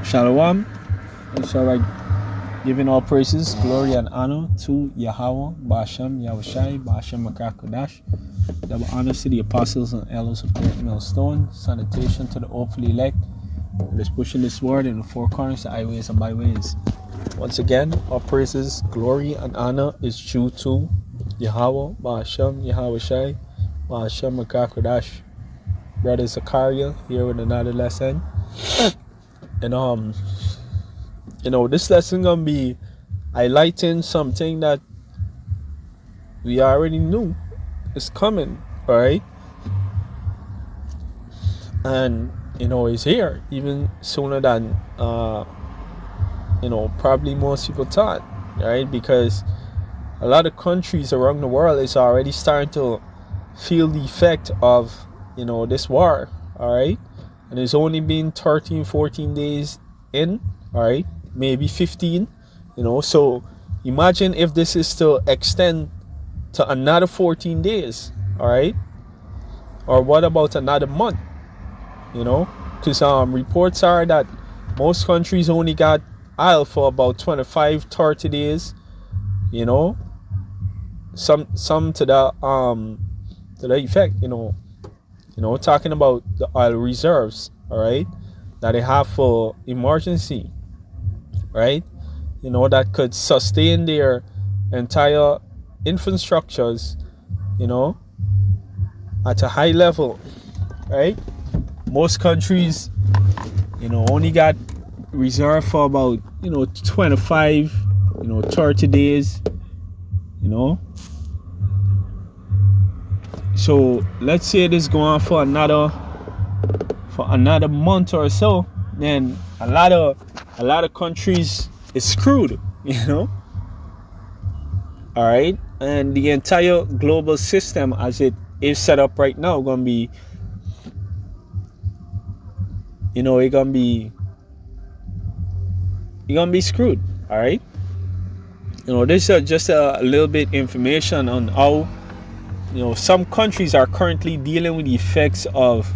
Shalom. And shall I giving all praises, glory, and honor to Yahweh, Ba'ashem, Yahushai, Ba'ashem, Makakodash. Double honors to the apostles and elders of Great Millstone. Sanitation to the hopefully elect. Let's pushing this word in the four corners, the highways and byways. Once again, all praises, glory, and honor is due to Yahweh, Ba'ashem, Yahushai, Ba'ashem, Makakodash. Brother Zakaria here with another lesson. And this lesson gonna be highlighting something that we already knew is coming, right? And it's here even sooner than probably most people thought, right? Because a lot of countries around the world is already starting to feel the effect of this war, all right? And it's only been 13, 14 days in, all right? Maybe 15, so imagine if this is to extend to another 14 days, all right? Or what about another month, because reports are that most countries only got oil for about 25, 30 days, some to the effect, talking about the oil reserves, all right, that they have for emergency, right? That could sustain their entire infrastructures, at a high level, right? Most countries, only got reserve for about, 25, 30 days, So let's say this go on for another month or so, then a lot of countries is screwed, all right? And the entire global system as it is set up right now gonna be, you're gonna be screwed, all right? This is just a little bit information on how some countries are currently dealing with the effects of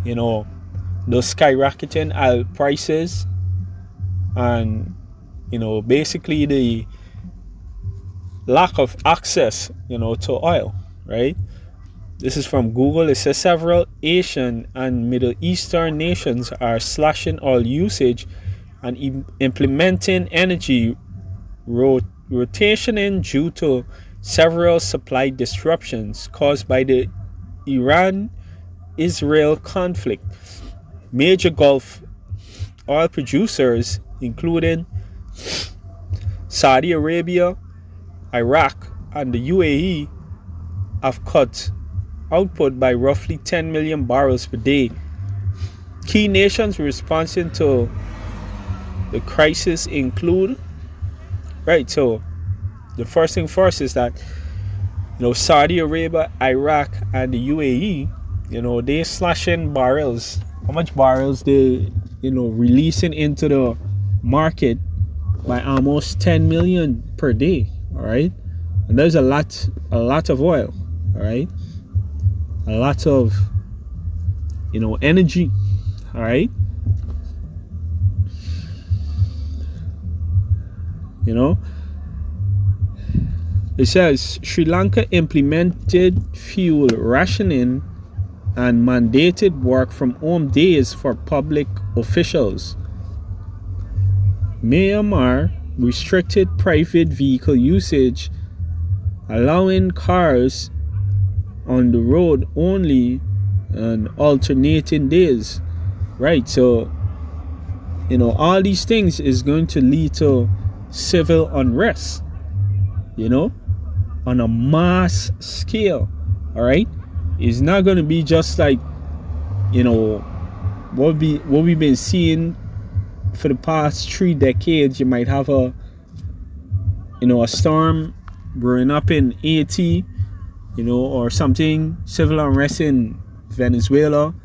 those skyrocketing oil prices and basically the lack of access to oil, right? This is from Google. It says several Asian and Middle Eastern nations are slashing oil usage and implementing energy rotation due to several supply disruptions caused by the Iran-Israel conflict. Major Gulf oil producers, including Saudi Arabia, Iraq, and the UAE, have cut output by roughly 10 million barrels per day. Key nations responding to the crisis include, right, so the first thing first is that Saudi Arabia, Iraq, and the UAE, they slashing barrels. How much barrels they releasing into the market by almost 10 million per day, all right? And there's a lot of oil, all right? A lot of energy, all right? It says Sri Lanka implemented fuel rationing and mandated work from home days for public officials. Myanmar restricted private vehicle usage, allowing cars on the road only on alternating days. Right, so all these things is going to lead to civil unrest, on a mass scale, all right? It's not going to be just like what we've been seeing for the past 3 decades. You might have a storm brewing up in Haiti, or something, civil unrest in Venezuela,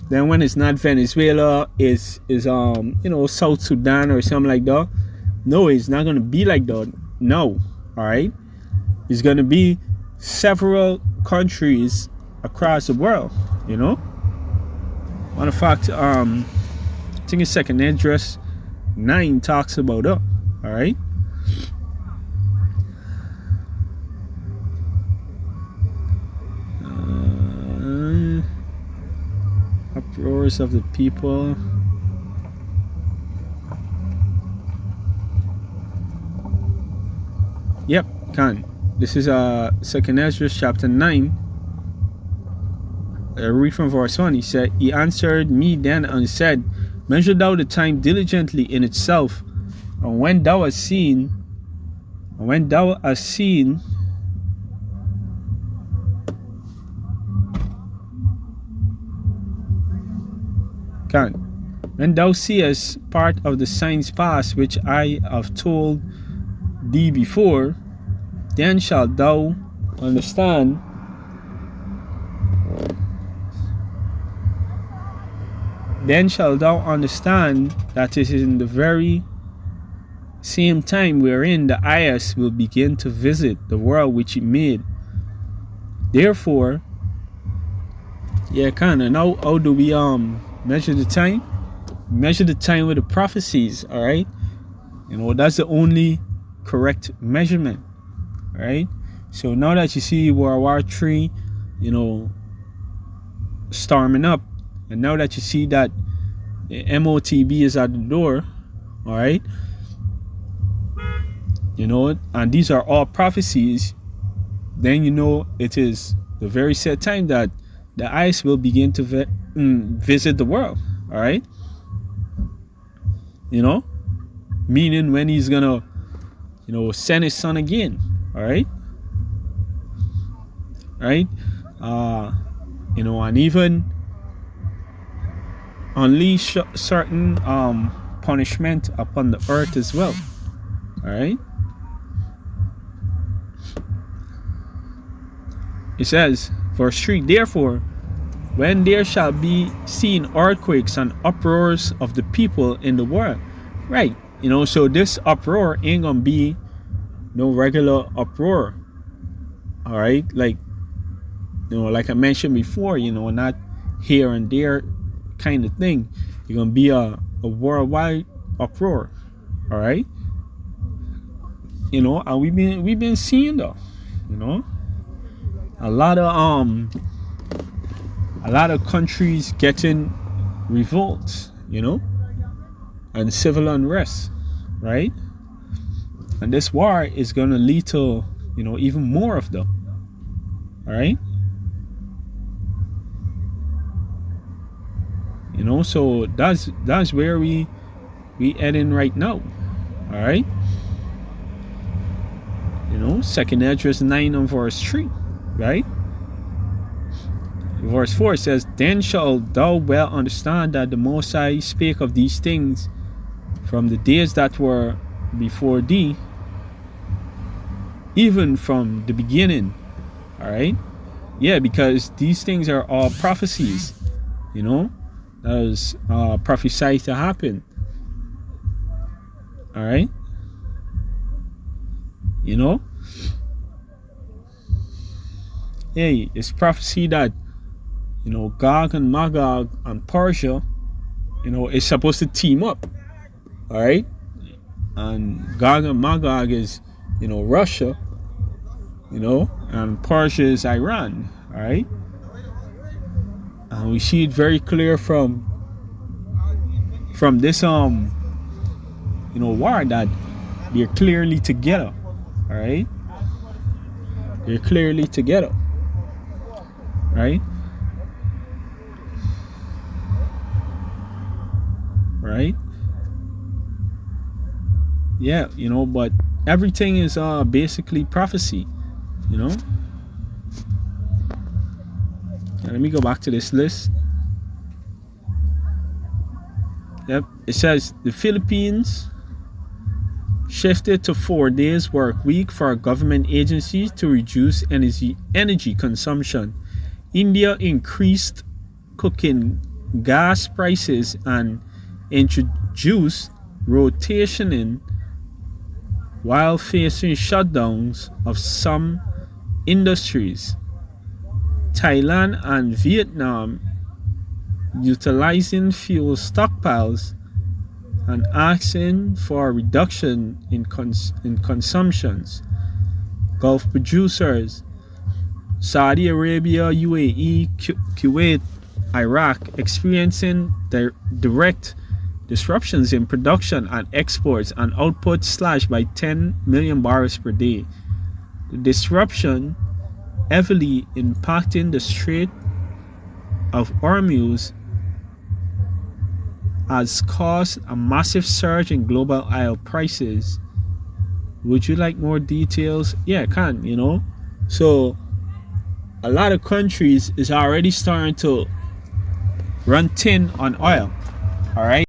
then when it's not Venezuela, is South Sudan or something like that. No, it's not going to be like that. No, all right? It's going to be several countries across the world, Matter of fact, think it's second Esdras 9 talks about it. All right. Uproars of the people. Yep, can. This is second Esdras chapter 9. I read from verse 1. He said, he answered me then and said, measure thou the time diligently in itself, and when thou hast seen, when thou seest part of the signs past which I have told thee before, then shalt thou understand that it is in the very same time wherein the eyes will begin to visit the world which he made. Therefore, and how do we measure the time? Measure the time with the prophecies, all right? That's the only correct measurement, all right? So now that you see World War III, storming up, and now that you see that the MOTB is at the door, all right? And these are all prophecies, then it is the very set time that the eyes will begin to visit the world, all right? Meaning when he's gonna, send his son again, all right? Right? And even unleash certain punishment upon the earth as well, all right? It says, verse 3, therefore, when there shall be seen earthquakes and uproars of the people in the world, right? So this uproar ain't gonna be no regular uproar, all right? Like I mentioned before, not here and there kind of thing. It's gonna be a worldwide uproar, all right? And we've been seeing though, a lot of countries getting revolts, and civil unrest, right? And this war is going to lead to, even more of them, all right? So that's where we heading right now, all right? Second Esdras 9 and verse 3, right? Verse 4 says, then shalt thou well understand that the Most High spake of these things from the days that were before thee, even from the beginning, all right? Yeah, because these things are all prophecies, that was prophesied to happen, all right? Hey, it's prophecy that Gog and Magog and Persia, is supposed to team up, all right? And Gog and Magog is, Russia, and Persia is Iran, all right? And we see it very clear from this war that they're clearly together, all right? They're clearly together, right? Right? Yeah, but everything is basically prophecy, And let me go back to this list. Yep, it says the Philippines shifted to 4 days work week for government agencies to reduce energy consumption. India increased cooking gas prices and introduced rotationing while facing shutdowns of some industries. Thailand and Vietnam utilizing fuel stockpiles and asking for a reduction in consumptions. Gulf producers, Saudi Arabia, UAE, Kuwait, Iraq, experiencing direct disruptions in production and exports and output slashed by 10 million barrels per day. The disruption heavily impacting the Strait of Hormuz has caused a massive surge in global oil prices. Would you like more details? Yeah, I can, So a lot of countries is already starting to run thin on oil. All right.